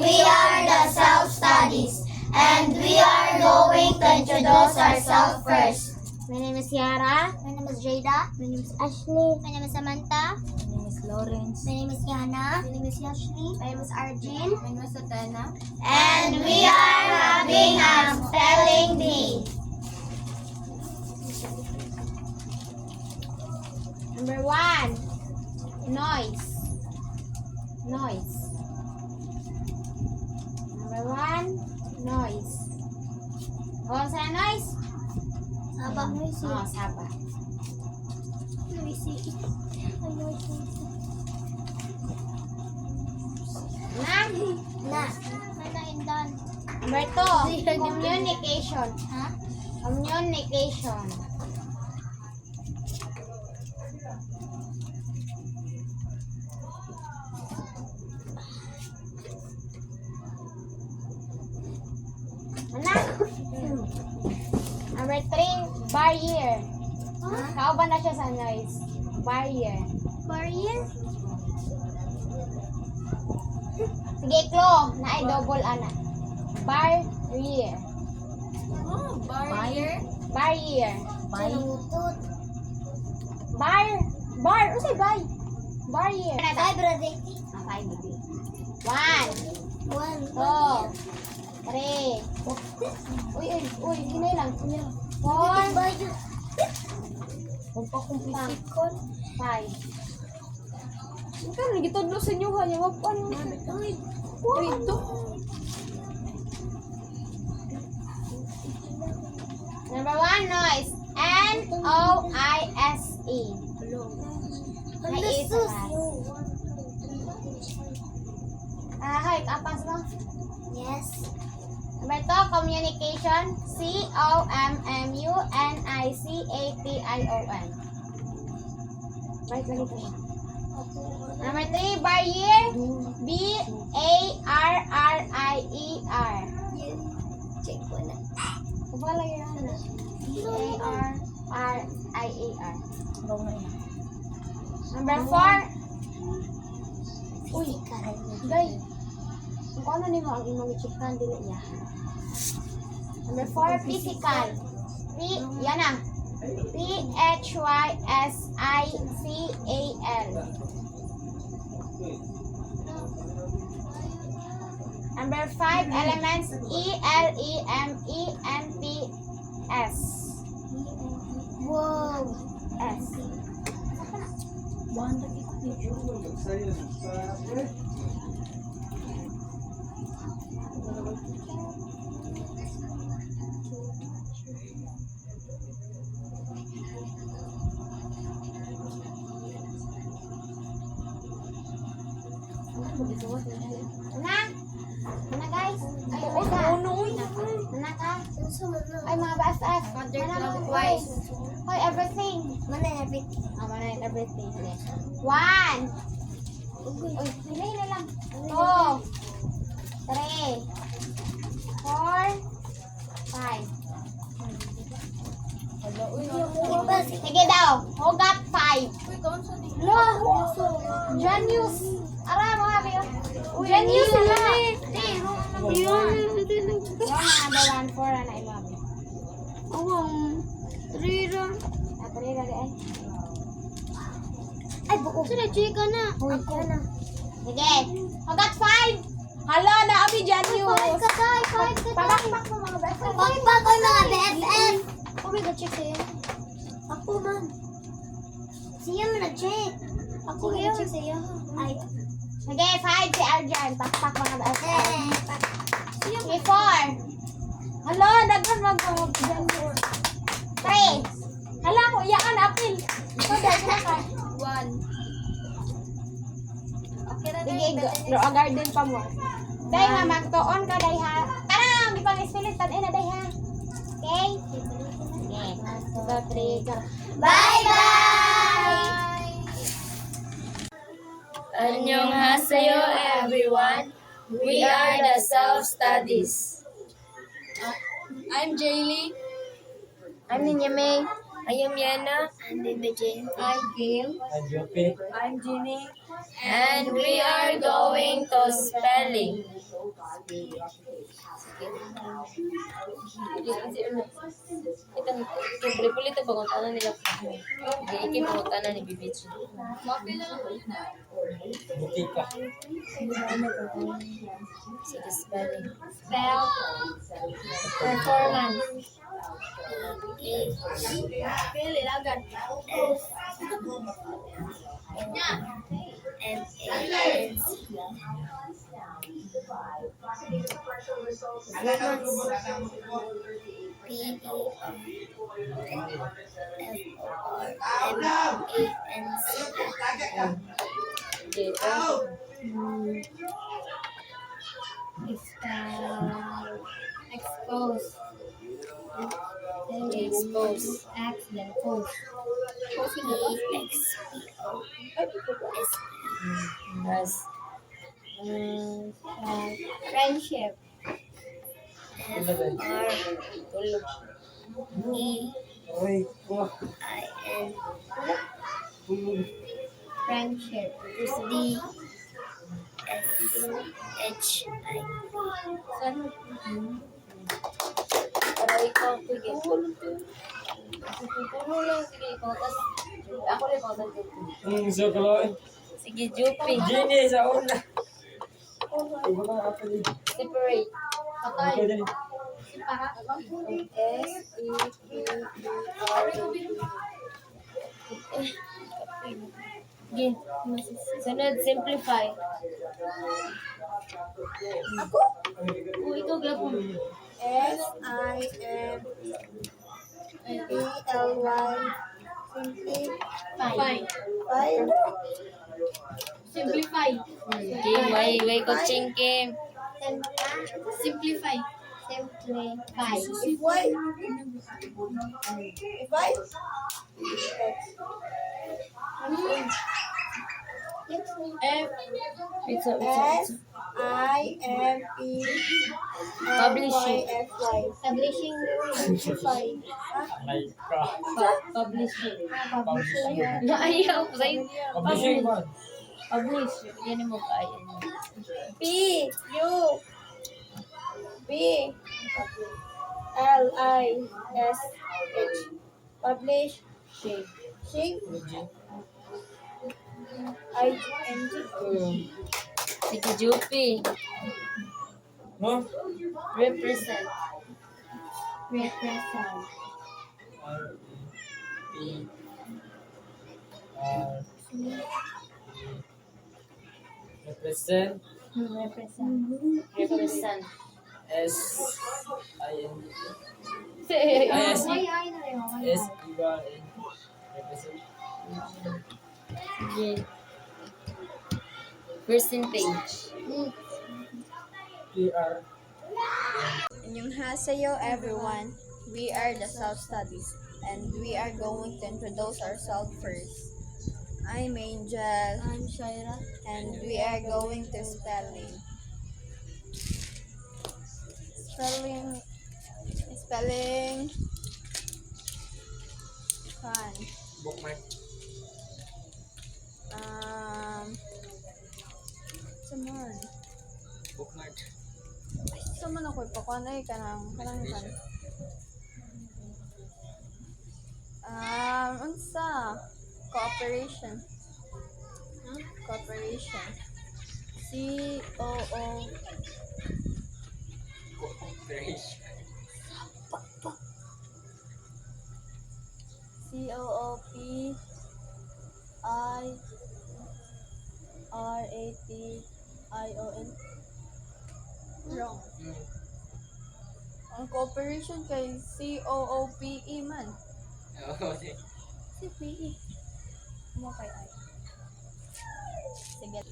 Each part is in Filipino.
we are the self-studies, and we are going to introduce ourselves first. My name is Yara. My name is Jada. My name is Ashley. My name is Samantha. My name is Lawrence. My name is Yana. My name is Ashley. My name is Arjun. My name is Atana. And we are having a spelling bee. Number 1. Noise. Noise. Number 1. Noise. Kung saan noise? Saba. Oh, saba. Na? Na. Mana Indan. Number 2. Communication. Ha? Communication. Ano? Number 3, barrier. Kauban na siya sa noise. Barrier. Barrier? Sige, Klo. Na ay double ana. Barrier. Oh, barrier. Barrier. Chalutot. Bar. Usay bay. Barrier. Ay, brother. Okay, baby. 1, One. 2, 3. Uy, hinay lang. 4, Bayo. 5. Ikaw, nagitudlo sa inyo ha. Yung ano? Ito. Number 1, noise. N-O-I-S-E. May isa Sus. na. Hay, kapas mo. Yes. Number 2, communication. C-O-M-M-U-N-I-C-A-T-I-O-N. Right, lagi ko siya. Number 3, barrier. B-A-R-R-I-E-R. Check ko na. Kabala yun na. B-A-R-R-I-E-R. Number 4. Uy, gay. Kung ano nimo ang imong i-checkan dili niya. Number 4, physical. Yan na. P-H-Y-S-I-C-A-L. Number 5, elements. E-L-E-M-E-N-T-S. Wow. S. Mana guys? Ay, mana ka? Ay, mga basas. Counterclockwise. Hoy, everything. Mana everything. Mana everything. 1. Uy, hila lang. 2, 3, 4, 5. Sige daw. Hugat 5. Lo, Janius. Ara, mga kayo. Janius sila. Yung mga 1, 4 na imabi. Rira. Atrira di ay. Ay, buko. Sila, chika na. Ako na. Sige. Hugat 5. Hala, naabi dyan yun. Pabakpak mo mga best friend. Pagpag ko mga BFF. Ako may check sa'yo. Ako man. Siya mo na-check. Ako may check sa'yo. Ay. Sige, 5 si Arjan. Pakpak mga best friend. Siya Sige, 4. Hala, daghan mag-awag dyan yun. 3. Hala, ko iyaan, apil. Sige, garden pa mo. Day nga, magtuon ka, day ha. Tara, di pang ispilit. Tanin na, day ha. Okay? Sige. 2, 3, go. Bye-bye! Annyeonghaseyo everyone. We are the self-studies. I'm Jaylee. I'm Ninyame. I am Yana. I'm Baby Jane. I'm Gail. I'm Jopi. I'm Ginny. And we are going to spelling. Kita ito panguntanan nila. Hindi panguntanan ni Bibichi. Butika. Sige, spelling. Spell. Performance. Pili agad. Expose. Expose. Accident. Pose. As. Friendship. Tulog. Uy, ko. Friendship. Para ikaw, sige. Tulog lang, sige. Ikaw, tas, ako rin, ikaw, tas, Isa ka lang. sige, Jupi. Gini, sa una. Iba ka apa din. Separate. Ikaw din. Sige. Sunod, simplify. Ako? Ito, gapon. SIMPLY. Fine. Fine. Simplify. Kim, way coaching, Kim. Simplify. Simplify. If why? If I? It's Publishing. Publishing. Simplify. Alay ka. Publishing. Publishing. Ayaw, sa'yo. Publishing man. Publish. Yan mo kaya. P. U. B. L. I. S. H. Publish. Shing. Shing. I. N. G. Sige, Jupi. No? Represent. Represent. Represent. Represent. Represent. S-I-N. Yes. Ay, na rin. S-I-N. Represent. Sige. Percentage. PR. Annyeonghaseyo everyone. We are the self-studies and we are going to introduce ourselves first. I'm Angel I'm Shaira. and we are going to spelling. Spelling fun. Bookmark. Saman. Bookmark. Saman ako ipakanay kanang kan. Unsa? Cooperation. Cooperation. C-O-O. Cooperation. C-O-O-P-I-R-A-T-I-O-N. Wrong. Ang cooperation kay C-O-O-P-E man. Okay. C-P-E. Mo kay I. Sige.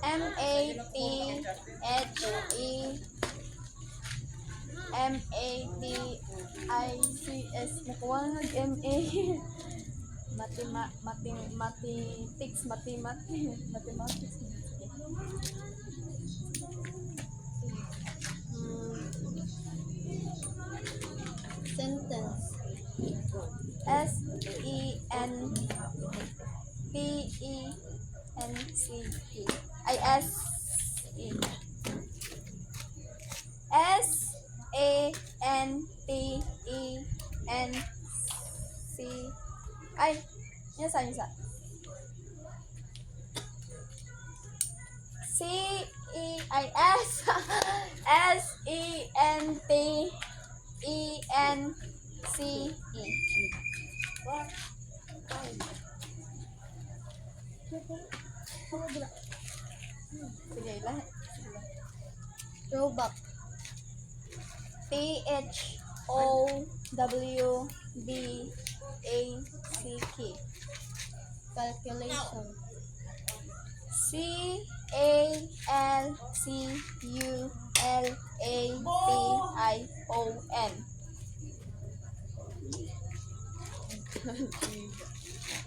M-A-T-H-E-M-A-T-I-C-S. Nakuha na nag-M-A. Mathematics. Sentence. S-E-N-P-E-N-C-E. I S E SANTENC. Ay, yun sa isa. CENTENCE. Sige, lahat. Throwback. THOWBACK. Calculation. CALCULATION.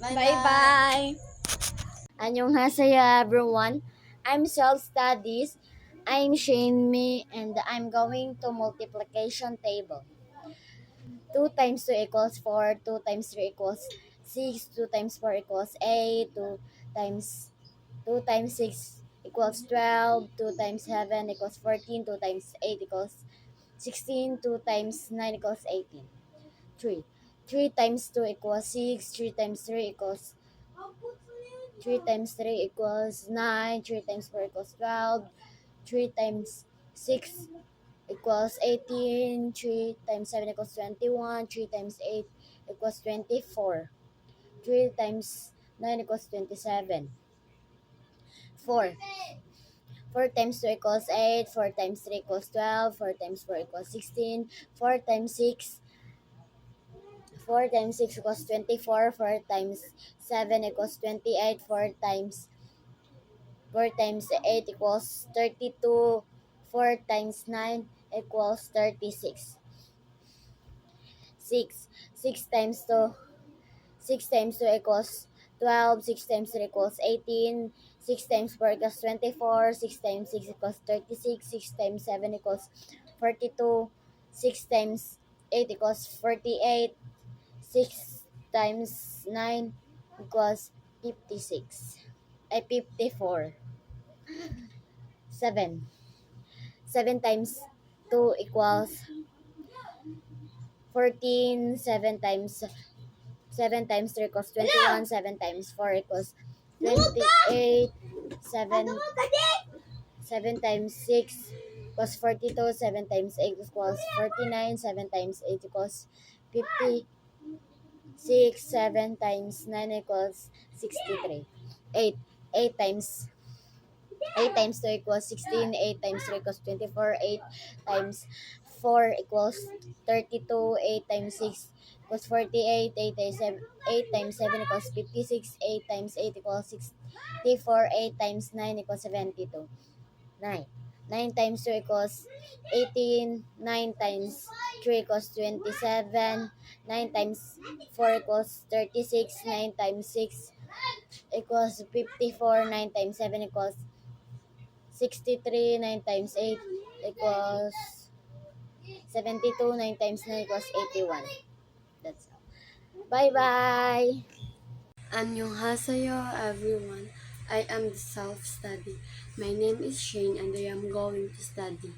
Bye-bye. Annyeonghaseyo everyone. I'm self-studies. I'm Shane Me and I'm going to multiplication table. 2 times 2 equals 4, 2 times 3 equals 6, 2 times 4 equals 8, 2 times 6 equals 12, 2 times 7 equals 14, 2 times 8 equals 16, 2 times 9 equals 18. 3. 3 times 2 equals 6, 3 times 3 equals 3 times 3 equals 9, 3 times 4 equals 12, 3 times 6 equals 18, 3 times 7 equals 21, 3 times 8 equals 24, 3 times 9 equals 27, 4. 4 times 2 equals 8, 4 times 3 equals 12, 4 times 4 equals 16, 4 times 6 equals 24, 4 times 7 equals 28, 4 times 8 equals 32, 4 times 9 equals 36. 6 times 2 equals 12, 6 times 3 equals 18, 6 times 4 equals 24, 6 times 6 equals 36, 6 times 7 equals 42, 6 times 8 equals 48, 6 times 9 equals 56. 54. 7 times 2 equals 14, 7 times 3 equals 21, 7 times 4 equals 28, 7 times 6 equals 42, 7 times 8 equals 49, 7 times 8 equals 56, 7 times 9 equals 63. 8 times 2 equals 16, 8 times 3 equals 24, 8 times 4 equals 32, 8 times 6 equals 48, 8 times 7 equals 56, 8 times 8 equals 64, 8 times 9 equals 72. 9 times 2 equals 18, 9 times 3 equals 27, 9 times 4 equals 36, 9 times 6 equals 54, 9 times 7 equals 63, 9 times 8 equals 72, 9 times 9 equals 81. That's all. Bye-bye! Annyeonghaseyo everyone. I am the self-study. My name is Shane and I am going to study.